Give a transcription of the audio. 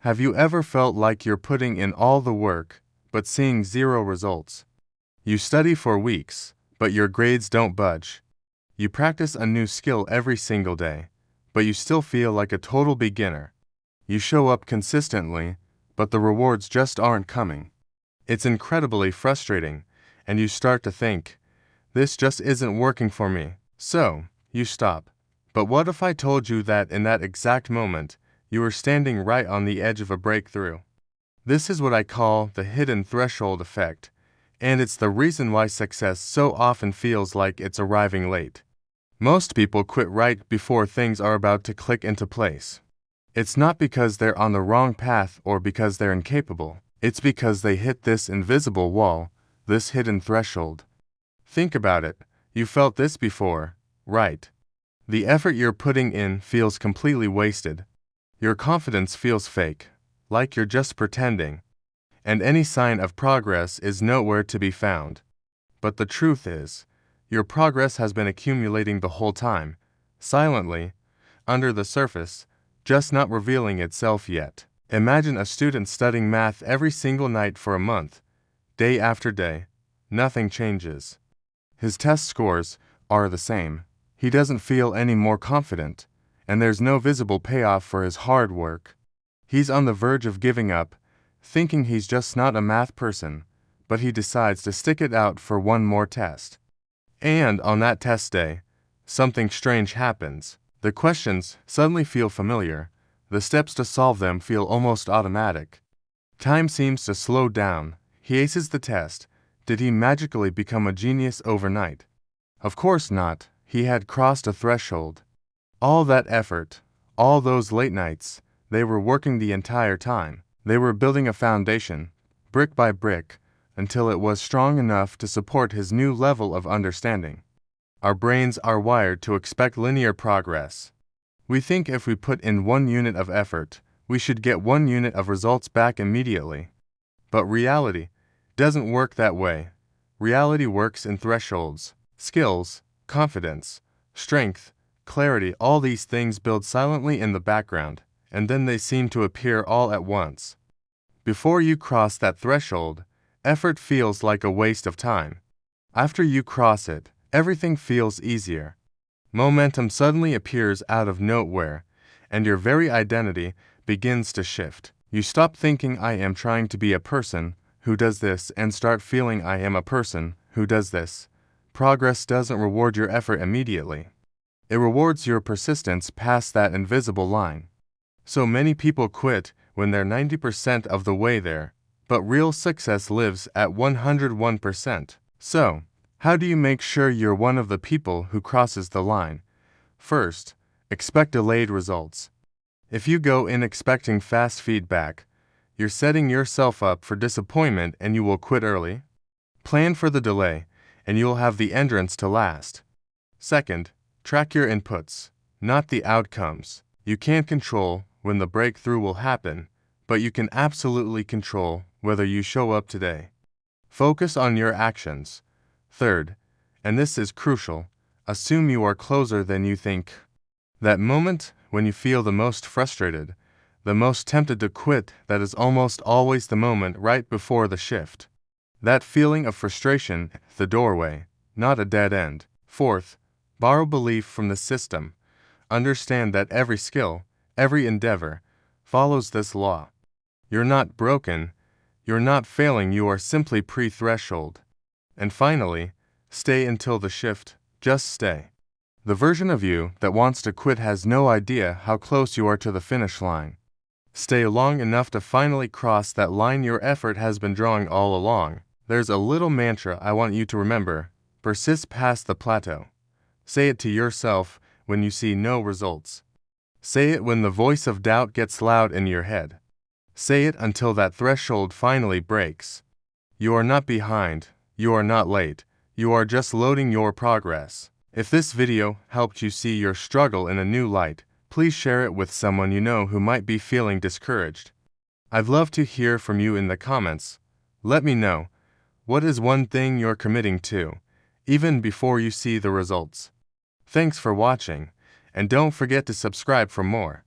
Have you ever felt like you're putting in all the work, but seeing zero results? You study for weeks, but your grades don't budge. You practice a new skill every single day, but you still feel like a total beginner. You show up consistently, but the rewards just aren't coming. It's incredibly frustrating, and you start to think, this just isn't working for me. So, you stop. But what if I told you that in that exact moment, you were standing right on the edge of a breakthrough? This is what I call the hidden threshold effect, and it's the reason why success so often feels like it's arriving late. Most people quit right before things are about to click into place. It's not because they're on the wrong path or because they're incapable. It's because they hit this invisible wall, this hidden threshold. Think about it. You felt this before, right? The effort you're putting in feels completely wasted. Your confidence feels fake, like you're just pretending. And any sign of progress is nowhere to be found. But the truth is, your progress has been accumulating the whole time, silently, under the surface, just not revealing itself yet. Imagine a student studying math every single night for a month, day after day. Nothing changes. His test scores are the same. He doesn't feel any more confident, and there's no visible payoff for his hard work. He's on the verge of giving up, thinking he's just not a math person, but he decides to stick it out for one more test. And on that test day, something strange happens. The questions suddenly feel familiar. The steps to solve them feel almost automatic. Time seems to slow down. He aces the test. Did he magically become a genius overnight? Of course not. He had crossed a threshold. All that effort, all those late nights, they were working the entire time. They were building a foundation, brick by brick, until it was strong enough to support his new level of understanding. Our brains are wired to expect linear progress. We think if we put in 1 unit of effort, we should get 1 unit of results back immediately. But reality doesn't work that way. Reality works in thresholds. Skills, confidence, strength, clarity, all these things build silently in the background, and then they seem to appear all at once. Before you cross that threshold, effort feels like a waste of time. After you cross it, everything feels easier. Momentum suddenly appears out of nowhere, and your very identity begins to shift. You stop thinking I am trying to be a person who does this and start feeling I am a person who does this. Progress doesn't reward your effort immediately. It rewards your persistence past that invisible line. So many people quit when they're 90% of the way there, but real success lives at 101%. So, how do you make sure you're one of the people who crosses the line? First, expect delayed results. If you go in expecting fast feedback, you're setting yourself up for disappointment and you will quit early. Plan for the delay, and you'll have the endurance to last. Second, track your inputs, not the outcomes. You can't control when the breakthrough will happen, but you can absolutely control whether you show up today. Focus on your actions. Third, and this is crucial, assume you are closer than you think. That moment when you feel the most frustrated, the most tempted to quit, that is almost always the moment right before the shift. That feeling of frustration, the doorway, not a dead end. Fourth, borrow belief from the system. Understand that every skill, every endeavor, follows this law. You're not broken, you're not failing, you are simply pre-threshold. And finally, stay until the shift, just stay. The version of you that wants to quit has no idea how close you are to the finish line. Stay long enough to finally cross that line your effort has been drawing all along. There's a little mantra I want you to remember. Persist past the plateau. Say it to yourself when you see no results. Say it when the voice of doubt gets loud in your head. Say it until that threshold finally breaks. You are not behind. You are not late. You are just loading your progress. If this video helped you see your struggle in a new light, please share it with someone you know who might be feeling discouraged. I'd love to hear from you in the comments. Let me know, what is one thing you're committing to, even before you see the results? Thanks for watching, and don't forget to subscribe for more.